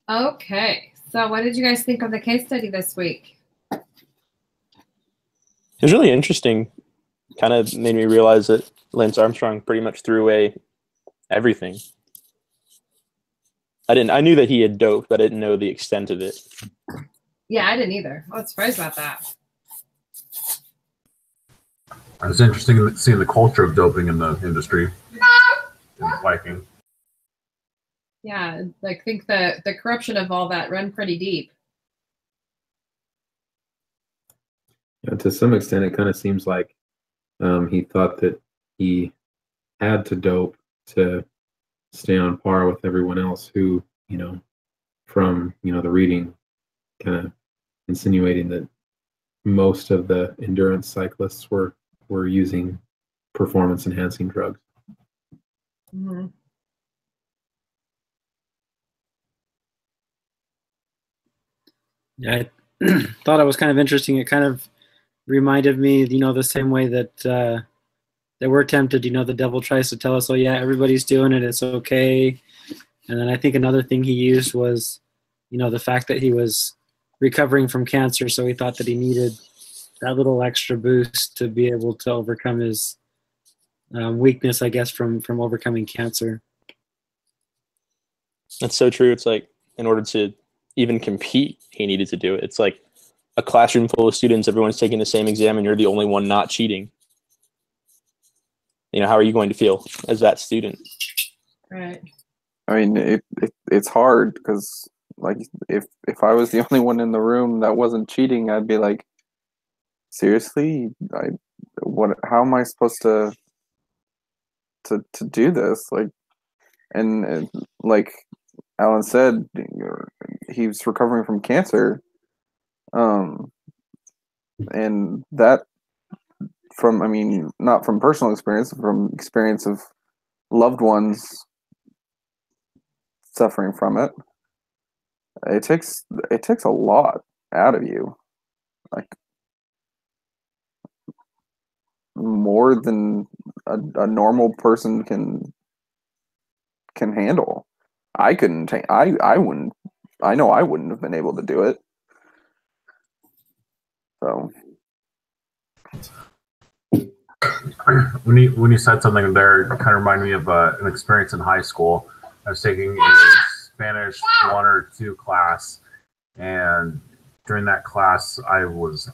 Okay, so what did you guys think of the case study this week? It was really interesting. Kind of made me realize that Lance Armstrong pretty much threw away everything. I knew that he had doped, but I didn't know the extent of it. Yeah, I didn't either. I was surprised about that. It was interesting seeing the culture of doping in the industry. In Viking. Yeah, I think the corruption of all that run pretty deep. Yeah, to some extent, it kind of seems like he thought that he had to dope to stay on par with everyone else who, from, the reading kind of insinuating that most of the endurance cyclists were using performance enhancing drugs. Mm-hmm. Yeah, I thought it was kind of interesting. It kind of reminded me, the same way that we're tempted, the devil tries to tell us, oh yeah, everybody's doing it, it's okay. And then I think another thing he used was, the fact that he was recovering from cancer, so he thought that he needed that little extra boost to be able to overcome his weakness, I guess, from overcoming cancer. That's so true. It's like, in order to even compete, he needed to do it. It's like a classroom full of students, everyone's taking the same exam, and you're the only one not cheating. How are you going to feel as that student? Right. I mean, it's hard because, like, if I was the only one in the room that wasn't cheating, I'd be like, seriously, how am I supposed to do this? Like, and like Alan said, he was recovering from cancer, and that not from personal experience, from experience of loved ones suffering from it. It takes a lot out of you, like more than a normal person can handle. I couldn't take. I wouldn't. I know I wouldn't have been able to do it. So when you said something there, it kind of reminded me of an experience in high school. I was taking a Spanish 1 or 2 class, and during that class, I was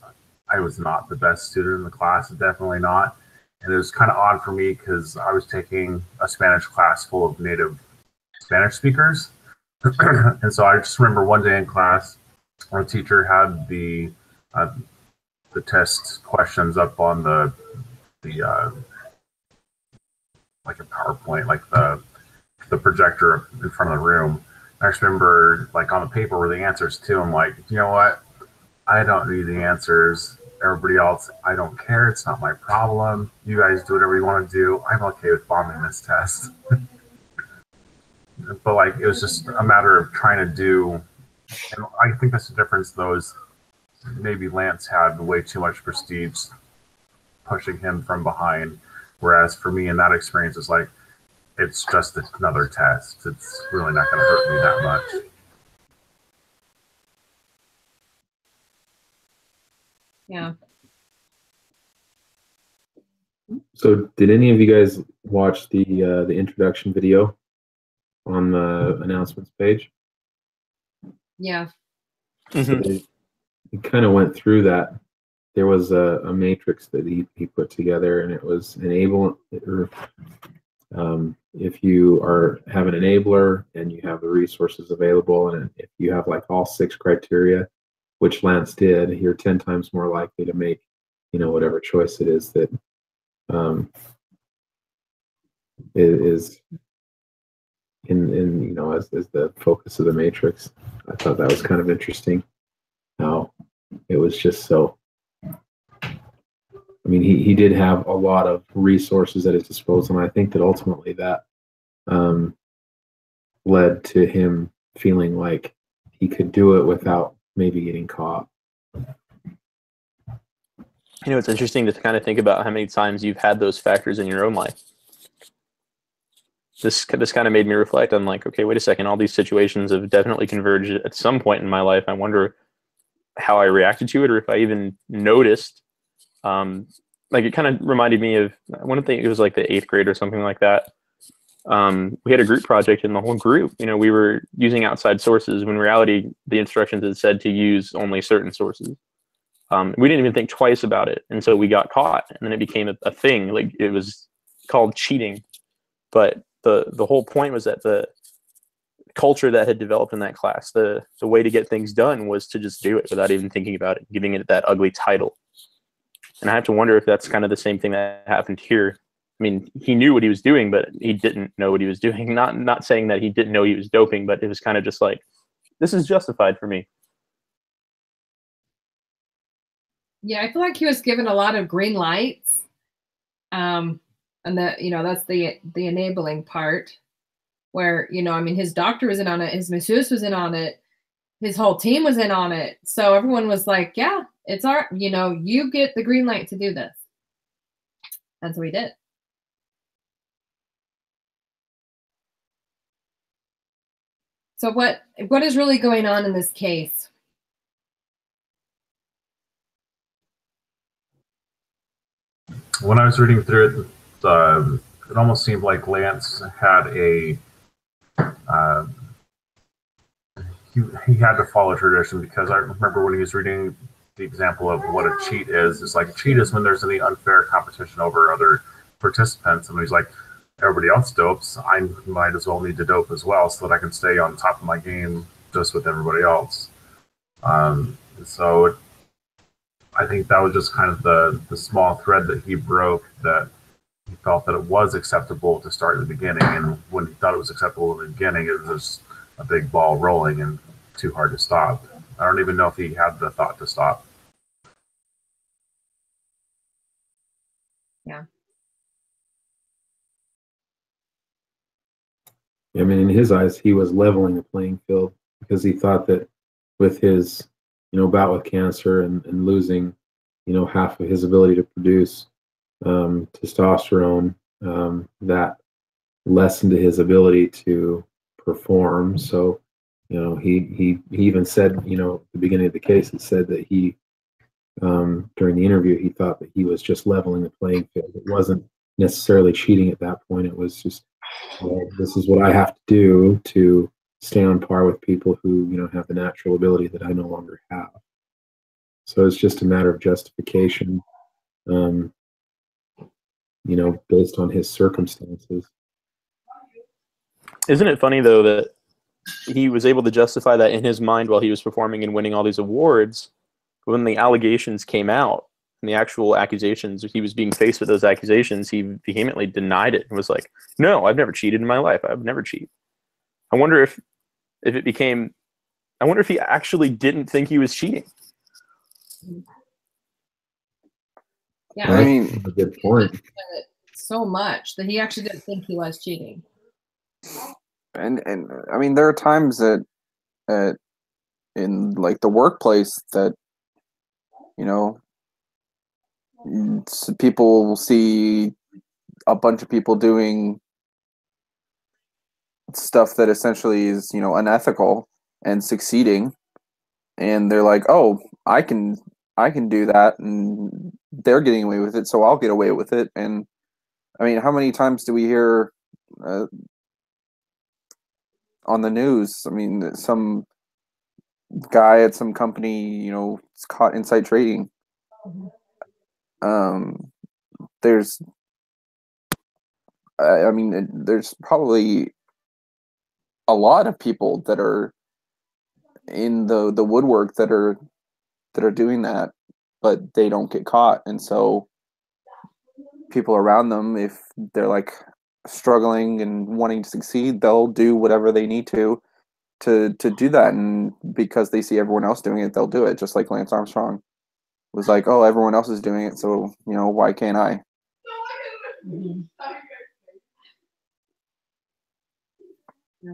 not the best student in the class, definitely not. And it was kind of odd for me because I was taking a Spanish class full of native Spanish speakers. And so I just remember one day in class, our teacher had the test questions up on the like a PowerPoint, like the projector in front of the room. I just remember, like, on the paper were the answers too. I'm like, you know what? I don't need the answers. Everybody else, I don't care. It's not my problem. You guys do whatever you want to do. I'm okay with bombing this test. But like, it was just a matter of trying to do, and I think that's the difference. Those maybe Lance had way too much prestige pushing him from behind, whereas for me in that experience, it's like, it's just another test. It's really not going to hurt me that much. Yeah. So did any of you guys watch the introduction video on the announcements page? Yeah. So he kind of went through that. There was a matrix that he put together, and it was enable, or if you have an enabler and you have the resources available, and if you have like all 6 criteria, which Lance did, you're 10 times more likely to make, whatever choice it is that is in as the focus of the matrix. I thought that was kind of interesting how it was just so. I mean, he did have a lot of resources at his disposal, and I think that ultimately that led to him feeling like he could do it without maybe getting caught. It's interesting to kind of think about how many times you've had those factors in your own life. this kind of made me reflect on like, okay, wait a second, all these situations have definitely converged at some point in my life. I wonder how I reacted to it, or if I even noticed. Like it kind of reminded me of, I want to think it was like the 8th grade or something like that. We had a group project, and the whole group, we were using outside sources when in reality the instructions had said to use only certain sources. We didn't even think twice about it, and so we got caught, and then it became a thing. Like it was called cheating, but the whole point was that the culture that had developed in that class, the way to get things done was to just do it without even thinking about it, giving it that ugly title. And I have to wonder if that's kind of the same thing that happened here. I mean, he knew what he was doing, but he didn't know what he was doing. Not saying that he didn't know he was doping, but it was kind of just like, this is justified for me. Yeah, I feel like he was given a lot of green lights. And that, that's the enabling part where, I mean, his doctor was in on it, his masseuse was in on it, his whole team was in on it. So everyone was like, yeah, it's our, you get the green light to do this. And so he did. So what is really going on in this case? When I was reading through it, it almost seemed like Lance had he had to follow tradition, because I remember when he was reading the example of what a cheat is. It's like, cheat is when there's any unfair competition over other participants, and he's like, everybody else dopes, I might as well need to dope as well so that I can stay on top of my game just with everybody else. So I think that was just kind of the small thread that he broke, that he felt that it was acceptable to start at the beginning, and when he thought it was acceptable in the beginning, it was just a big ball rolling and too hard to stop. I don't even know if he had the thought to stop. Yeah. I mean, in his eyes, he was leveling the playing field, because he thought that with his, bout with cancer and losing, half of his ability to produce testosterone, that lessened his ability to perform. So, he even said, at the beginning of the case, it said that he, during the interview, he thought that he was just leveling the playing field. It wasn't necessarily cheating at that point. It was just, this is what I have to do to stay on par with people who, have the natural ability that I no longer have. So it's just a matter of justification, based on his circumstances. Isn't it funny, though, that he was able to justify that in his mind while he was performing and winning all these awards? When the allegations came out, and the actual accusations, he was being faced with those accusations, he vehemently denied it and was like, no, I've never cheated in my life. I've never cheated. I wonder if it became, I wonder if he actually didn't think he was cheating. Yeah, I mean, a good point. so much that he actually didn't think he was cheating. and I mean, there are times that in like the workplace that, people will see a bunch of people doing stuff that essentially is, unethical and succeeding, and they're like, oh, I can do that, and they're getting away with it, so I'll get away with it. And I mean, how many times do we hear on the news? I mean, some guy at some company, is caught inside trading. There's, I mean, there's probably a lot of people that are in the woodwork that are doing that, but they don't get caught. And so people around them, if they're like struggling and wanting to succeed, they'll do whatever they need to do that. And because they see everyone else doing it, they'll do it. Just like Lance Armstrong was like, oh, everyone else is doing it, so why can't I? Mm-hmm. Yeah.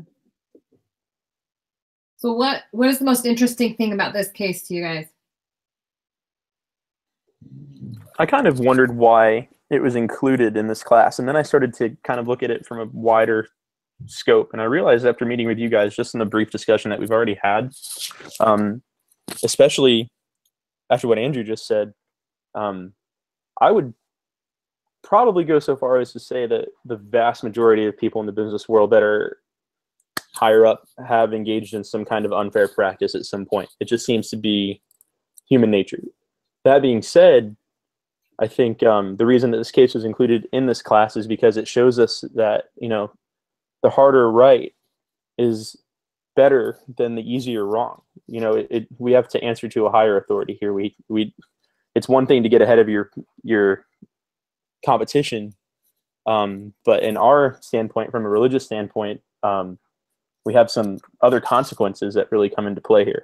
So what is the most interesting thing about this case to you guys? I kind of wondered why it was included in this class, and then I started to kind of look at it from a wider scope. And I realized after meeting with you guys, just in the brief discussion that we've already had, especially after what Andrew just said, I would probably go so far as to say that the vast majority of people in the business world that are higher up have engaged in some kind of unfair practice at some point. It just seems to be human nature. That being said, I think the reason that this case was included in this class is because it shows us that, you know, the harder right is better than the easier wrong. You know, we have to answer to a higher authority here. It's one thing to get ahead of your competition, but in our standpoint, from a religious standpoint, we have some other consequences that really come into play here.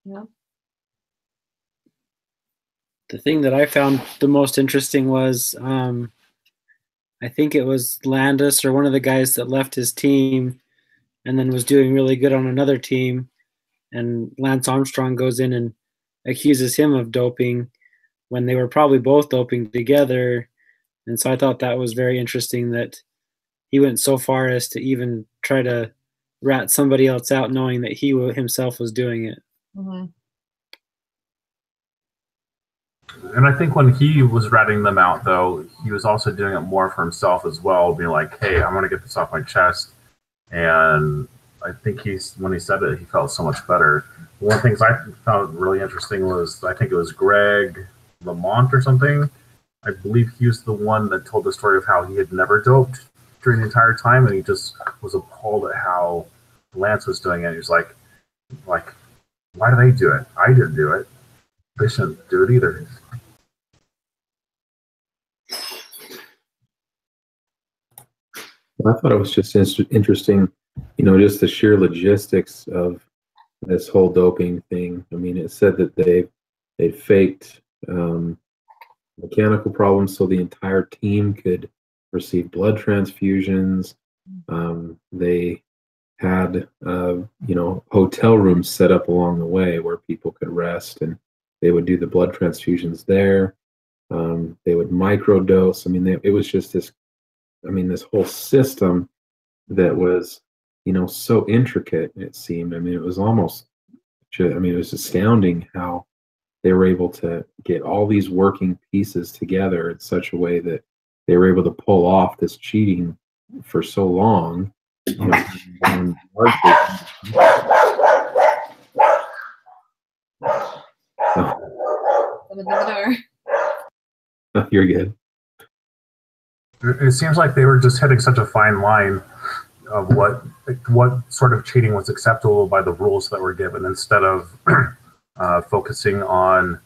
Yeah. The thing that I found the most interesting was, I think it was Landis or one of the guys that left his team and then was doing really good on another team. And Lance Armstrong goes in and accuses him of doping when they were probably both doping together. And so I thought that was very interesting that he went so far as to even try to rat somebody else out, knowing that he himself was doing it. Mm-hmm. And I think when he was ratting them out, though, he was also doing it more for himself as well, being like, hey, I'm going to get this off my chest. And I think when he said it, he felt so much better. One of the things I found really interesting was, I think it was Greg Lamont or something. I believe he was the one that told the story of how he had never doped during the entire time, and he just was appalled at how Lance was doing it. He was like, why do they do it? I didn't do it. They shouldn't do it either. I thought it was just interesting, you know, just the sheer logistics of this whole doping thing. I mean, it said that they faked mechanical problems so the entire team could receive blood transfusions. They had you know, hotel rooms set up along the way where people could rest, and they would do the blood transfusions there. They would microdose. I mean, it was just this. I mean, this whole system that was, you know, so intricate. It seemed. I mean, it was almost. I mean, it was astounding how they were able to get all these working pieces together in such a way that they were able to pull off this cheating for so long. You know, and you're good. It seems like they were just hitting such a fine line of what sort of cheating was acceptable by the rules that were given, instead of focusing on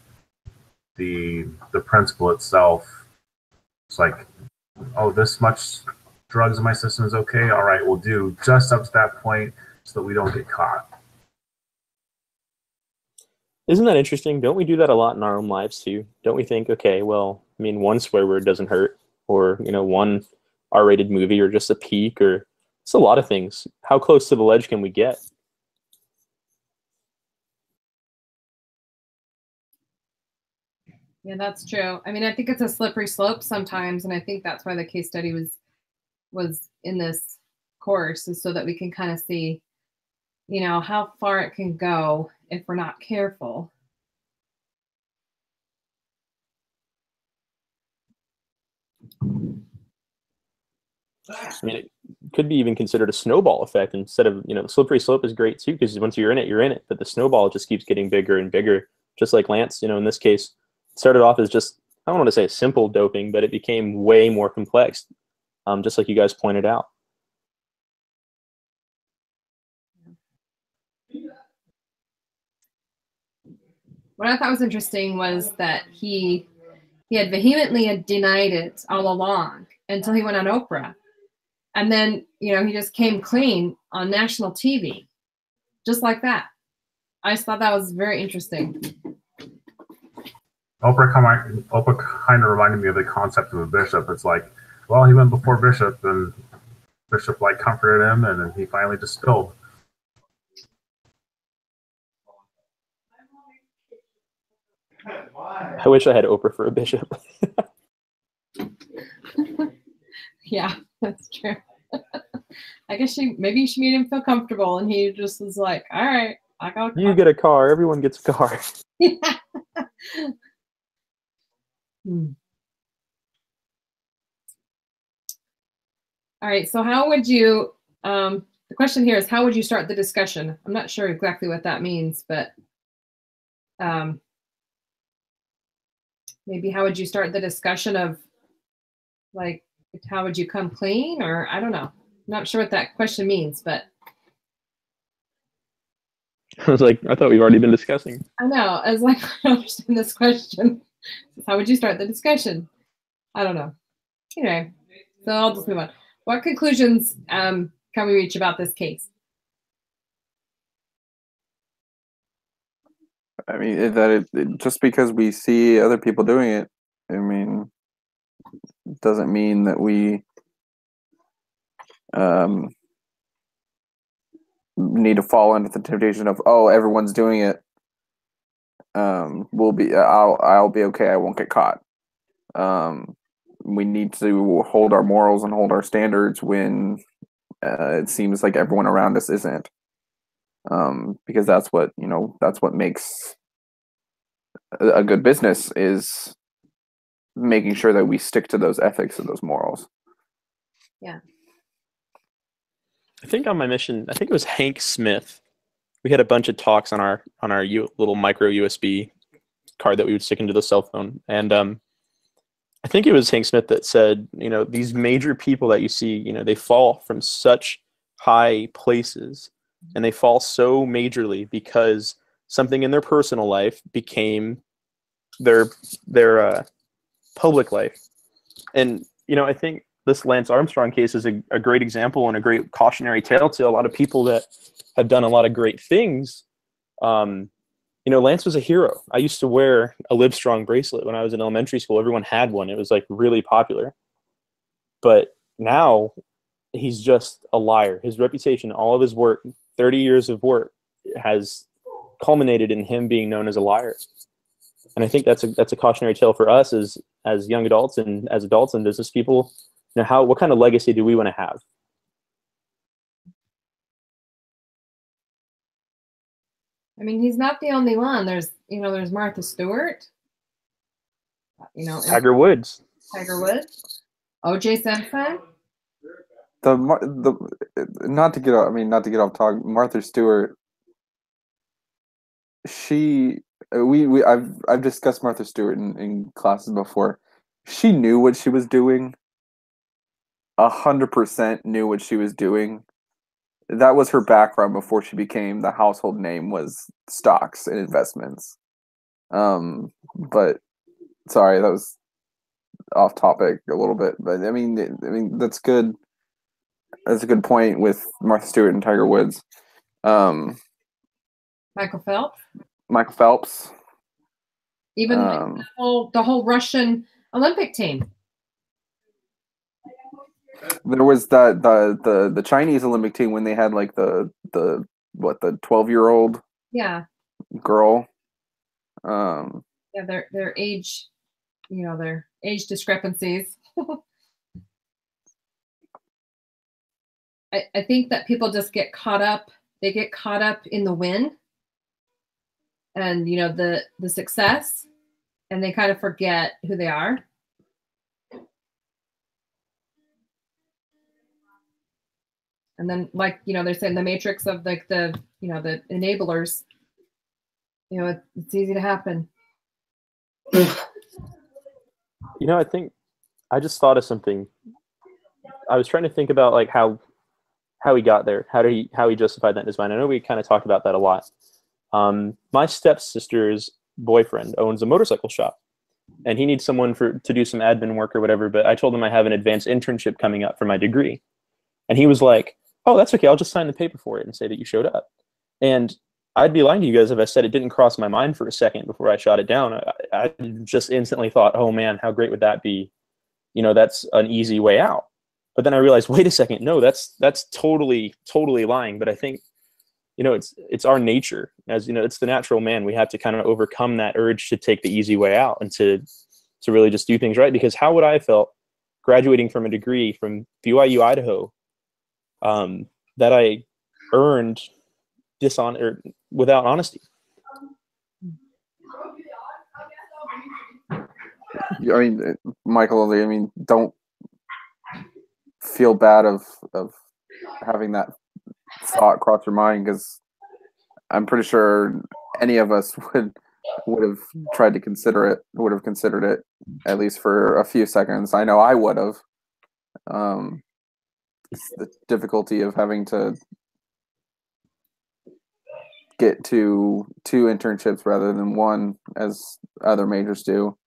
the principle itself. It's like, oh, this much drugs in my system is okay. All right, we'll do just up to that point so that we don't get caught. Isn't that interesting? Don't we do that a lot in our own lives too? Don't we think, okay, well, I mean, one swear word doesn't hurt, or, you know, one R-rated movie, or just a peek, or it's a lot of things. How close to the ledge can we get? Yeah, that's true. I mean, I think it's a slippery slope sometimes, and I think that's why the case study was in this course, is so that we can kind of see, you know, how far it can go if we're not careful. I mean, it could be even considered a snowball effect instead of, you know, the slippery slope is great too, because once you're in it, you're in it. But the snowball just keeps getting bigger and bigger, just like Lance, you know, in this case, started off as just, I don't want to say simple doping, but it became way more complex, just like you guys pointed out. What I thought was interesting was that he had vehemently denied it all along until he went on Oprah. And then, you know, he just came clean on national TV, just like that. I just thought that was very interesting. Oprah kind of reminded me of the concept of a bishop. It's like, well, he went before Bishop, and Bishop like comforted him, and then he finally just spilled. I wish I had Oprah for a bishop. Yeah, that's true. I guess maybe she made him feel comfortable, and he just was like, "All right, I got You get a car. Everyone gets a car. Hmm. All right. So how would you? The question here is, how would you start the discussion? I'm not sure exactly what that means, but maybe how would you start the discussion of, like, how would you come clean, or I don't know. I'm not sure what that question means, but I was like, I thought we've already been discussing. I know. I was like, I don't understand this question. How would you start the discussion? I don't know. Anyway, so I'll just move on. What conclusions can we reach about this case? I mean, just because we see other people doing it, I mean, doesn't mean that we need to fall into the temptation of, oh, everyone's doing it. I'll be okay. I won't get caught. We need to hold our morals and hold our standards when it seems like everyone around us isn't. Because that's what makes a good business, is making sure that we stick to those ethics and those morals. Yeah. I think on my mission, I think it was Hank Smith. We had a bunch of talks on our little micro USB card that we would stick into the cell phone, and I think it was Hank Smith that said, these major people that you see, they fall from such high places, and they fall so majorly because something in their personal life became their public life. And I think this Lance Armstrong case is a great example and a great cautionary tale to a lot of people that have done a lot of great things. Lance was a hero. I used to wear a Livestrong bracelet when I was in elementary school. Everyone had one. It was like really popular. But now he's just a liar. His reputation, all of his work, 30 years of work, has culminated in him being known as a liar. And I think that's a cautionary tale for us as young adults and as adults and business people. What kind of legacy do we want to have? I mean, he's not the only one. There's Martha Stewart. Tiger Woods. O.J. Simpson. Not to get off talk. Martha Stewart. I've discussed Martha Stewart in classes before. She knew what she was doing. 100% knew what she was doing. That was her background before she became the household name, was stocks and investments. But sorry, that was off topic a little bit. But I mean that's good. That's a good point with Martha Stewart and Tiger Woods. Michael Phelps. Even the whole Russian Olympic team. There was the Chinese Olympic team when they had like the 12-year-old girl. Their age, their age discrepancies. I think that people just get caught up. They get caught up in the win and the success, and they kind of forget who they are. And then, they're saying the matrix of the enablers, it's easy to happen. I think I just thought of something. I was trying to think about like how he got there, how he justified that in his mind. I know we kind of talked about that a lot. My stepsister's boyfriend owns a motorcycle shop, and he needs someone to do some admin work or whatever. But I told him I have an advanced internship coming up for my degree, and he was like, "Oh, that's okay. I'll just sign the paper for it and say that you showed up." And I'd be lying to you guys if I said it didn't cross my mind for a second before I shot it down. I just instantly thought, "Oh man, how great would that be? That's an easy way out." But then I realized, wait a second, no, that's totally lying. But I think, it's our nature, as it's the natural man. We have to kind of overcome that urge to take the easy way out and to really just do things right. Because how would I have felt graduating from a degree from BYU, Idaho, that I earned without honesty. I mean, Michael, I mean, don't feel bad of having that thought cross your mind, because I'm pretty sure any of us would have tried to consider it, would have considered it at least for a few seconds. I know I would have. It's the difficulty of having to get to 2 internships rather than 1, as other majors do.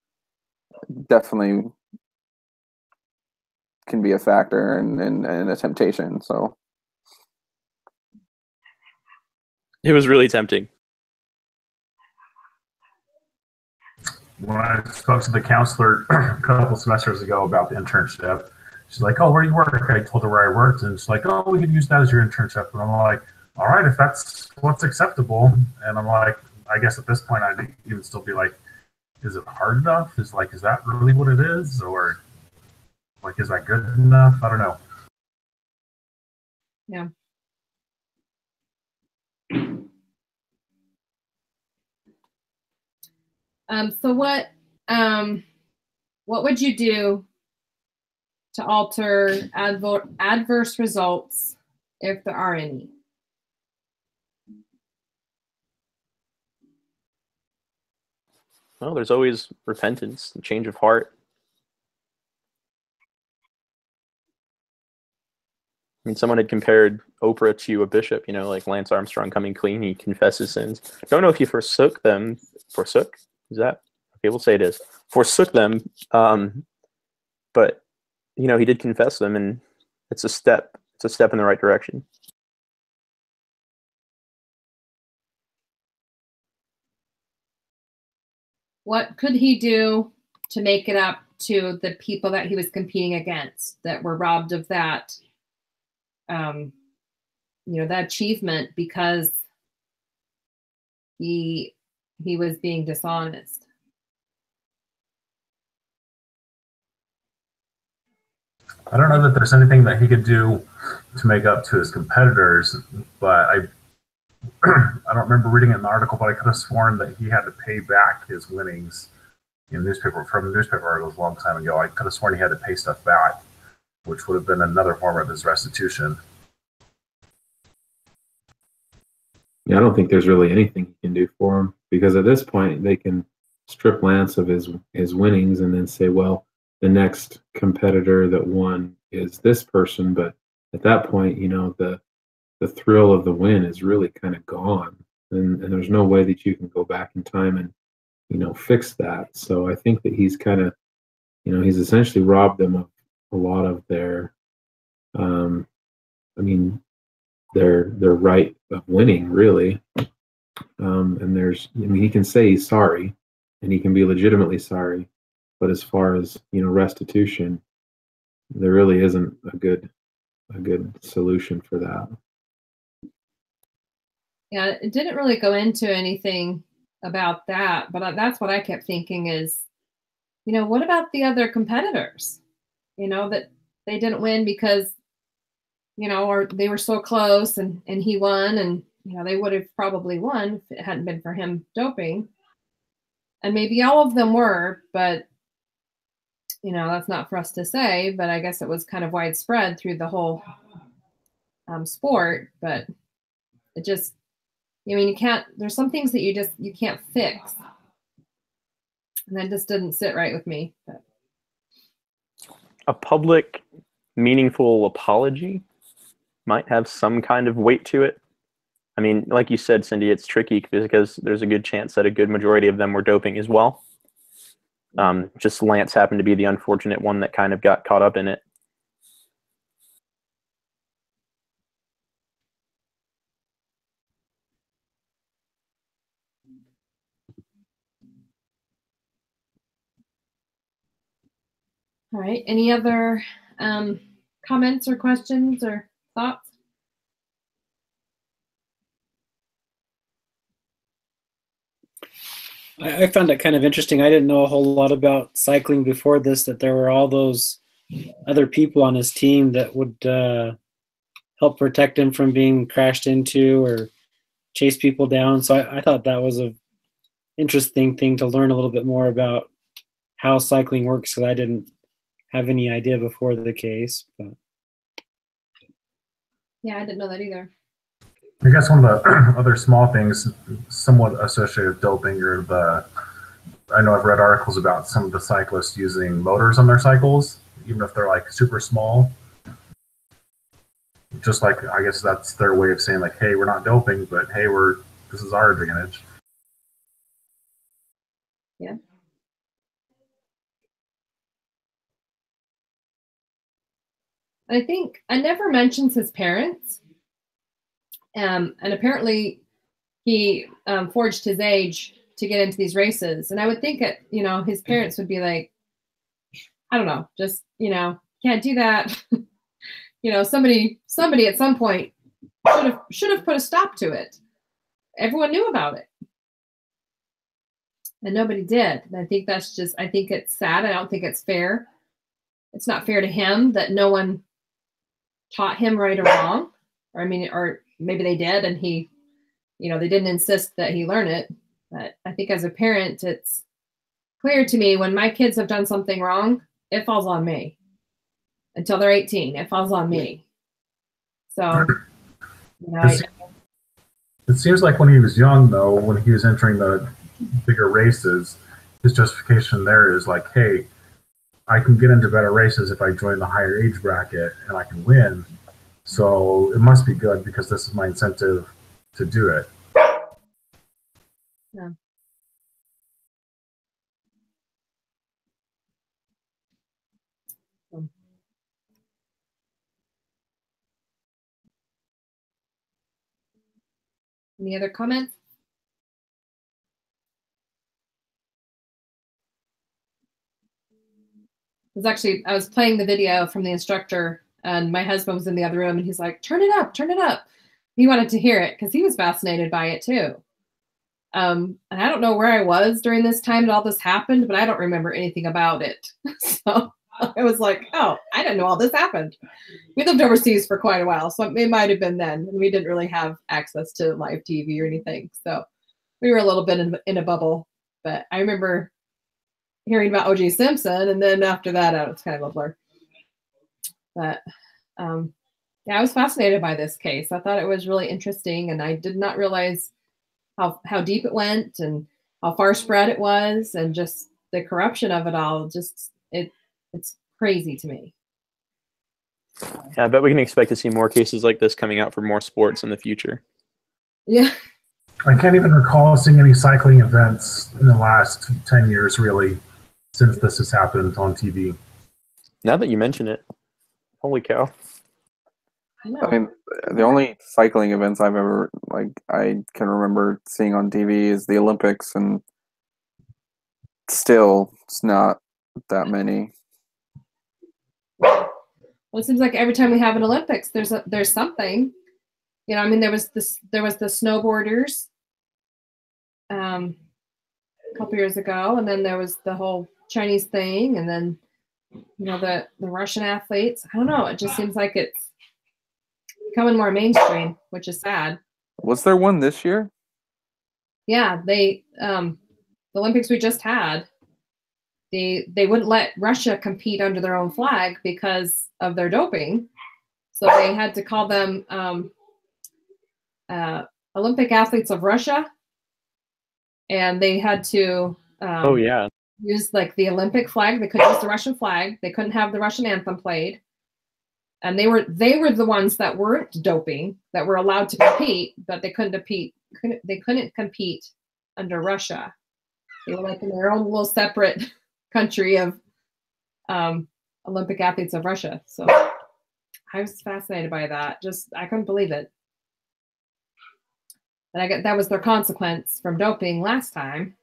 Definitely can be a factor and a temptation. So it was really tempting. When I spoke to the counselor a couple semesters ago about the internship, she's like, "Oh, where do you work?" I told her where I worked, and she's like, "Oh, we could use that as your internship." And I'm like, "All right, if that's what's acceptable." And I'm like, I guess at this point I'd even still be like, is it hard enough? Is that really what it is? Or like, is that good enough? I don't know. Yeah. So what would you do to alter adverse results, if there are any? Well, there's always repentance and change of heart. I mean, someone had compared Oprah to a bishop, like Lance Armstrong coming clean. He confessed his sins. Don't know if he forsook them. Forsook? Is that? Okay, we'll say it is. Forsook them. But, he did confess them, and it's a step. It's a step in the right direction. What could he do to make it up to the people that he was competing against that were robbed of that, that achievement because he was being dishonest? I don't know that there's anything that he could do to make up to his competitors, but I don't remember reading an article, but I could have sworn that he had to pay back his winnings from newspaper articles a long time ago. I could have sworn he had to pay stuff back, which would have been another form of his restitution. Yeah, I don't think there's really anything you can do for him, because at this point they can strip Lance of his winnings and then say, well, the next competitor that won is this person. But at that point, the thrill of the win is really kind of gone, and there's no way that you can go back in time and fix that. So I think that he's kind of he's essentially robbed them of a lot of their their right of winning, really. And he can say he's sorry, and he can be legitimately sorry, but as far as restitution, there really isn't a good solution for that. Yeah, it didn't really go into anything about that, but that's what I kept thinking is, what about the other competitors? That they didn't win because, or they were so close and he won, and, they would have probably won if it hadn't been for him doping. And maybe all of them were, but, that's not for us to say, but I guess it was kind of widespread through the whole sport. But it just, you can't, there's some things that you can't fix. And that just didn't sit right with me. But. A public, meaningful apology might have some kind of weight to it. I mean, like you said, Cindy, it's tricky because there's a good chance that a good majority of them were doping as well. Just Lance happened to be the unfortunate one that kind of got caught up in it. All right. Any other comments or questions or thoughts? I found it kind of interesting. I didn't know a whole lot about cycling before this, that there were all those other people on his team that would help protect him from being crashed into or chase people down. So I thought that was a interesting thing to learn a little bit more about how cycling works, because I didn't have any idea before the case. But Yeah, I didn't know that either. I guess one of the other small things somewhat associated with doping are I know I've read articles about some of the cyclists using motors on their cycles, even if they're like super small. Just like, I guess that's their way of saying like, hey, we're not doping, but hey, this is our advantage. Yeah. I think I never mentions his parents. And apparently he forged his age to get into these races. And I would think that, his parents would be like, I don't know, just, can't do that. Somebody at some point should have put a stop to it. Everyone knew about it. And nobody did. And I think I think it's sad. I don't think it's fair. It's not fair to him that no one taught him right or wrong. Or maybe they did and he, they didn't insist that he learn it. But I think as a parent, it's clear to me when my kids have done something wrong, it falls on me. Until they're 18, it falls on me. So, it seems like when he was young, though, when he was entering the bigger races, his justification there is like, hey, I can get into better races if I join the higher age bracket and I can win. So it must be good because this is my incentive to do it. Yeah. Any other comments? I was playing the video from the instructor and my husband was in the other room and he's like, turn it up, turn it up. He wanted to hear it because he was fascinated by it too. And I don't know where I was during this time that all this happened, but I don't remember anything about it. So I was like, oh, I didn't know all this happened. We lived overseas for quite a while, so it might have been then. And we didn't really have access to live TV or anything. So we were a little bit in a bubble. But I remember hearing about O.J. Simpson, and then after that, it was kind of a blur. But yeah, I was fascinated by this case. I thought it was really interesting, and I did not realize how deep it went and how far spread it was, and just the corruption of it all. Just it's crazy to me. Yeah, I bet we can expect to see more cases like this coming out for more sports in the future. Yeah. I can't even recall seeing any cycling events in the last 10 years, really, since this has happened on TV. Now that you mention it, holy cow. I mean, the only cycling events I can remember seeing on TV is the Olympics, and still, it's not that many. Well, it seems like every time we have an Olympics, there's something. There was the snowboarders a couple years ago, and then there was the whole Chinese thing, and then the Russian athletes. I don't know. It just seems like it's becoming more mainstream, which is sad. Was there one this year? Yeah, the Olympics we just had, they wouldn't let Russia compete under their own flag because of their doping, so they had to call them Olympic athletes of Russia, and they had to use like the Olympic flag. They couldn't use the Russian flag. They couldn't have the Russian anthem played. And they were the ones that weren't doping, that were allowed to compete, but they couldn't compete under Russia. They were like in their own little separate country of Olympic athletes of Russia. So I was fascinated by that. I couldn't believe it. And that was their consequence from doping last time,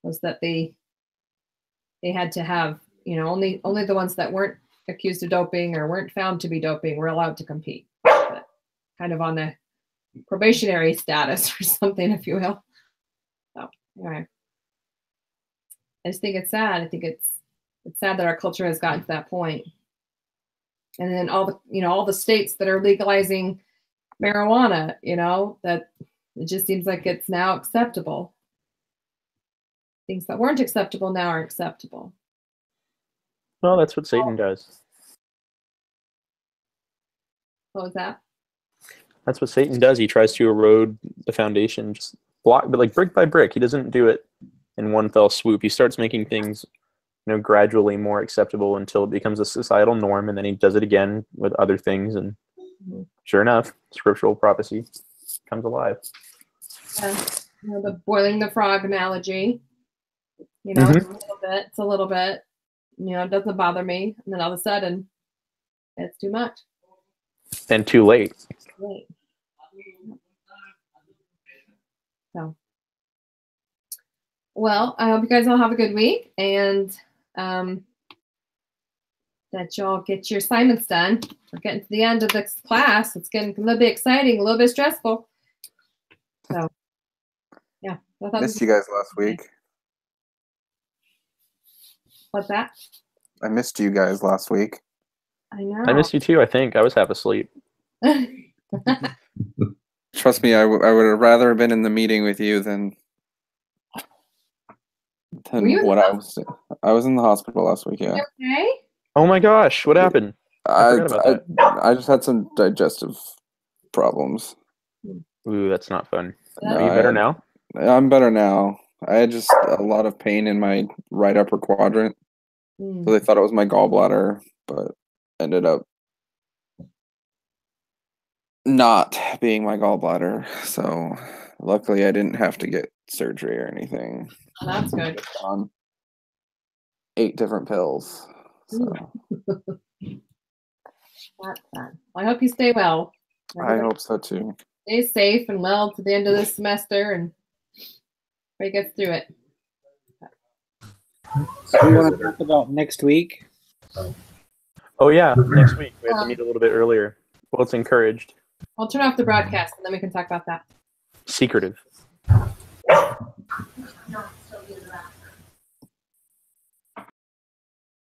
was that they had to have, only the ones that weren't accused of doping or weren't found to be doping were allowed to compete, but kind of on the probationary status or something, if you will. So anyway, I just think it's sad. I think it's sad that our culture has gotten to that point. And then all the states that are legalizing marijuana, that it just seems like it's now acceptable. Things that weren't acceptable now are acceptable. Well, that's what Satan does. What was that? That's what Satan does. He tries to erode the foundation, just but like brick by brick. He doesn't do it in one fell swoop. He starts making things, gradually more acceptable until it becomes a societal norm, and then he does it again with other things. And sure enough, scriptural prophecy comes alive. The boiling the frog analogy. It's a little bit. It doesn't bother me, and then all of a sudden, it's too much. And too late. Right. So, well, I hope you guys all have a good week, and that y'all get your assignments done. We're getting to the end of this class. It's getting a little bit exciting, a little bit stressful. So, yeah. Missed you guys last week. What's that? I missed you guys last week. I know. I missed you too, I think. I was half asleep. Trust me, I would have rather have been in the meeting with you than what I was in the hospital last week, yeah. Okay. Oh my gosh, what happened? I forgot about that. I just had some digestive problems. Ooh, that's not fun. No, Are you better now? I'm better now. I had just a lot of pain in my right upper quadrant. So they thought it was my gallbladder, but ended up not being my gallbladder. So luckily I didn't have to get surgery or anything. That's good. On 8 different pills. So. That's fun. Well, I hope you stay well. I hope so too. Stay safe and well to the end of this semester and everybody gets through it. So we want to talk about next week. Oh yeah, next week. We have to meet a little bit earlier. Well, it's encouraged. I'll turn off the broadcast and then we can talk about that. Secretive. No, still do that.